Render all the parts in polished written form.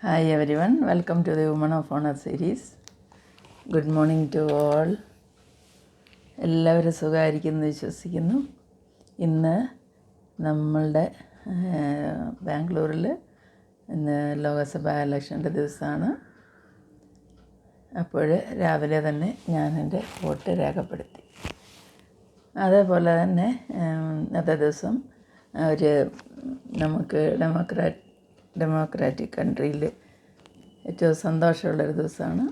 Hi everyone, welcome to the Women of Honor series. Good morning to all. എല്ലാവരും സുഖമായിരിക്കുന്നു വിശ്വസിക്കുന്നു. ഇന്ന് നമ്മളുടെ ബാംഗ്ലൂരിൽ ഇന്ന് ലോകസഭാ ഇലക്ഷൻ്റെ ദിവസമാണ്. അപ്പോൾ രാവിലെ തന്നെ ഞാൻ എൻ്റെ വോട്ട് രേഖപ്പെടുത്തി. അതേപോലെ തന്നെ അന്നത്തെ ദിവസം നമുക്ക് ഡെമോക്രാറ്റിക് കൺട്രിയിൽ ഏറ്റവും സന്തോഷമുള്ളൊരു ദിവസമാണ്.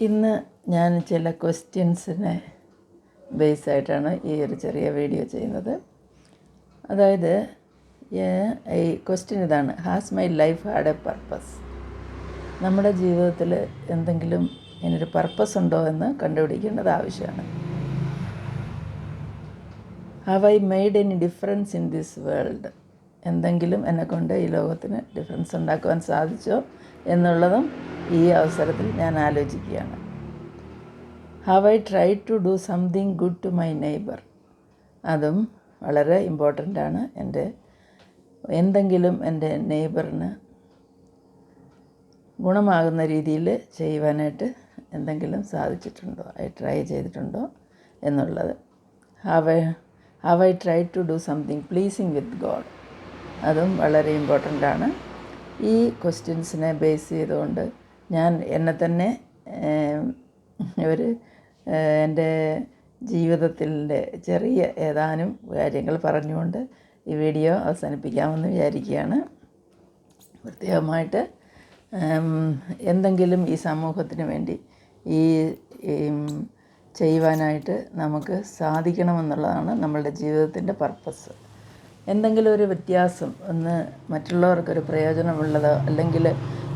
ഇന്ന് ഞാൻ ചില ക്വസ്റ്റ്യൻസിനെ ബേസായിട്ടാണ് ഈ ഒരു ചെറിയ വീഡിയോ ചെയ്യുന്നത്. അതായത് ഈ ക്വസ്റ്റ്യൻ ഇതാണ്: has my life had A purpose? നമ്മുടെ ജീവിതത്തിൽ എന്തെങ്കിലും ഇതിനൊരു പർപ്പസ് ഉണ്ടോ എന്ന് കണ്ടുപിടിക്കേണ്ടത് ആവശ്യമാണ്. Have I made any difference in this world? എന്തെങ്കിലും എന്നെക്കൊണ്ട് ഈ ലോകത്തിന് ഡിഫറൻസ് ഉണ്ടാക്കുവാൻ സാധിച്ചോ എന്നുള്ളതും ഈ അവസരത്തിൽ ഞാൻ ആലോചിക്കുകയാണ്. Have I try to do something good to my neighbour? അതും വളരെ ഇമ്പോർട്ടൻ്റാണ്. എന്തെങ്കിലും എൻ്റെ നെയ്ബറിന് ഗുണമാകുന്ന രീതിയിൽ ചെയ്യുവാനായിട്ട് എന്തെങ്കിലും സാധിച്ചിട്ടുണ്ടോ, ട്രൈ ചെയ്തിട്ടുണ്ടോ എന്നുള്ളത്. Have I try to do something pleasing with God? അതും വളരെ ഇമ്പോർട്ടൻ്റാണ്. ഈ ക്വസ്റ്റ്യൻസിനെ ബേസ് ചെയ്തുകൊണ്ട് ഞാൻ എന്നെ തന്നെ എൻ്റെ ജീവിതത്തിൻ്റെ ചെറിയ ഏതാനും കാര്യങ്ങൾ പറഞ്ഞുകൊണ്ട് ഈ വീഡിയോ അവസാനിപ്പിക്കാമെന്ന് വിചാരിക്കുകയാണ്. പ്രത്യേകമായിട്ട് എന്തെങ്കിലും ഈ സമൂഹത്തിന് വേണ്ടി ഈ ചെയ്യുവാനായിട്ട് നമുക്ക് സാധിക്കണമെന്നുള്ളതാണ് നമ്മളുടെ ജീവിതത്തിൻ്റെ പർപ്പസ്. എന്തെങ്കിലും ഒരു വ്യത്യാസം മറ്റുള്ളവർക്കൊരു പ്രയോജനമുള്ളതോ അല്ലെങ്കിൽ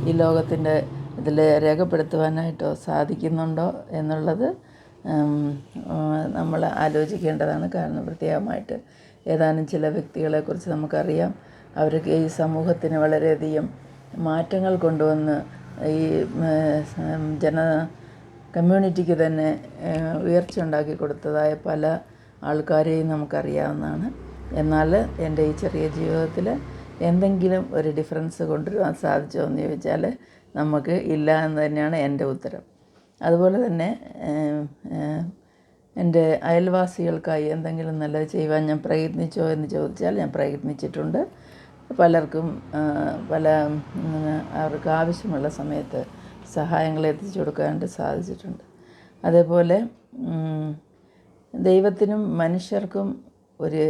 ഈ ലോകത്തിൻ്റെ ഇതിൽ രേഖപ്പെടുത്തുവാനായിട്ടോ സാധിക്കുന്നുണ്ടോ എന്നുള്ളത് നമ്മൾ ആലോചിക്കേണ്ടതാണ്. കാരണം പ്രത്യേകമായിട്ട് ഏതാനും ചില വ്യക്തികളെക്കുറിച്ച് നമുക്കറിയാം. അവർക്ക് ഈ സമൂഹത്തിന് വളരെയധികം മാറ്റങ്ങൾ കൊണ്ടുവന്ന് ഈ കമ്മ്യൂണിറ്റിക്ക് തന്നെ ഉയർച്ച ഉണ്ടാക്കി കൊടുത്തതായ പല ആൾക്കാരെയും നമുക്കറിയാവുന്നതാണ്. എന്നാൽ എൻ്റെ ഈ ചെറിയ ജീവിതത്തിൽ എന്തെങ്കിലും ഒരു ഡിഫറൻസ് കൊണ്ടുവരാൻ സാധിച്ചോ എന്ന് ചോദിച്ചാൽ നമുക്ക് ഇല്ല എന്ന് തന്നെയാണ് എൻ്റെ ഉത്തരം. അതുപോലെ തന്നെ എൻ്റെ അയൽവാസികൾക്കായി എന്തെങ്കിലും നല്ലത് ചെയ്യുവാൻ ഞാൻ പ്രയത്നിച്ചോ എന്ന് ചോദിച്ചാൽ ഞാൻ പ്രയത്നിച്ചിട്ടുണ്ട്. പലർക്കും അവർക്ക് ആവശ്യമുള്ള സമയത്ത് സഹായങ്ങൾ എത്തിച്ചു കൊടുക്കാനായിട്ട് സാധിച്ചിട്ടുണ്ട്. അതേപോലെ ദൈവത്തിനും മനുഷ്യർക്കും ഒരു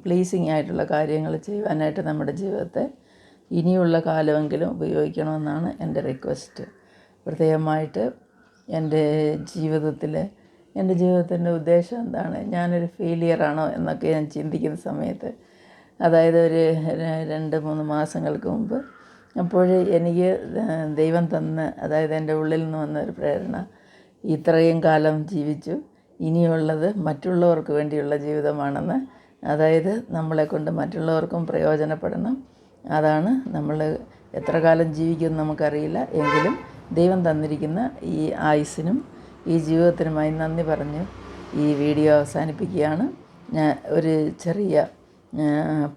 പ്ലീസിങ് ആയിട്ടുള്ള കാര്യങ്ങൾ ചെയ്യുവാനായിട്ട് നമ്മുടെ ജീവിതത്തെ ഇനിയുള്ള കാലമെങ്കിലും ഉപയോഗിക്കണമെന്നാണ് എൻ്റെ റിക്വസ്റ്റ്. പ്രത്യേകമായിട്ട് എൻ്റെ ജീവിതത്തിൻ്റെ ഉദ്ദേശം എന്താണ്, ഞാനൊരു ഫെയിലിയറാണോ എന്നൊക്കെ ഞാൻ ചിന്തിക്കുന്ന സമയത്ത്, അതായത് ഒരു 2-3 മാസങ്ങൾക്ക് മുമ്പ്, അപ്പോൾ എനിക്ക് ദൈവം അതായത് എൻ്റെ ഉള്ളിൽ നിന്ന് വന്നൊരു പ്രേരണ, ഇത്രയും കാലം ജീവിച്ചു, ഇനിയുള്ളത് മറ്റുള്ളവർക്ക് വേണ്ടിയുള്ള ജീവിതമാണെന്ന്. അതായത് നമ്മളെക്കൊണ്ട് മറ്റുള്ളവർക്കും പ്രയോജനപ്പെടണം. അതാണ് നമ്മൾ എത്ര കാലം ജീവിക്കുമെന്ന് നമുക്കറിയില്ല. എങ്കിലും ദൈവം തന്നിരിക്കുന്ന ഈ ആയുസ്സിനും ഈ ജീവിതത്തിനുമായി നന്ദി പറഞ്ഞ് ഈ വീഡിയോ അവസാനിപ്പിക്കുകയാണ്. ഞാൻ ഒരു ചെറിയ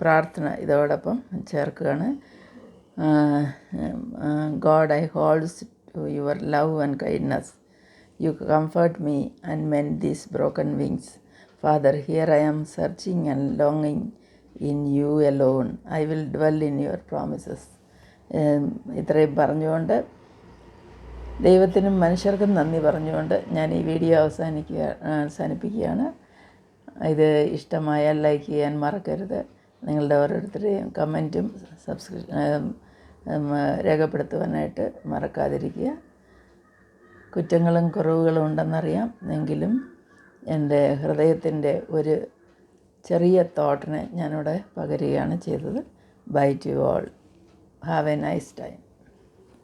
പ്രാർത്ഥന ഇതോടൊപ്പം ചേർക്കുകയാണ്. God, I hold to your love and kindness. You comfort me and mend these broken wings. Father, here I am searching and longing in you alone. I will dwell in your promises. ഇത്രയും പറഞ്ഞുകൊണ്ട് ദൈവത്തിനും മനുഷ്യർക്കും നന്ദി പറഞ്ഞുകൊണ്ട് ഞാൻ ഈ video അവസാനിപ്പിക്കുകയാണ്. ഇത് ഇഷ്ടമായാൽ ലൈക്ക് ചെയ്യാൻ മറക്കരുത്. നിങ്ങളുടെ ഓരോരുത്തരുടെയും കമൻറ്റും രേഖപ്പെടുത്തുവാനായിട്ട് മറക്കാതിരിക്കുക. കുറ്റങ്ങളും കുറവുകളും ഉണ്ടെന്നറിയാം, എങ്കിലും എൻ്റെ ഹൃദയത്തിൻ്റെ ഒരു ചെറിയ തോട്ടിനെ ഞാനിവിടെ പകരുകയാണ് ചെയ്തത്. Bye to all. Have a nice time.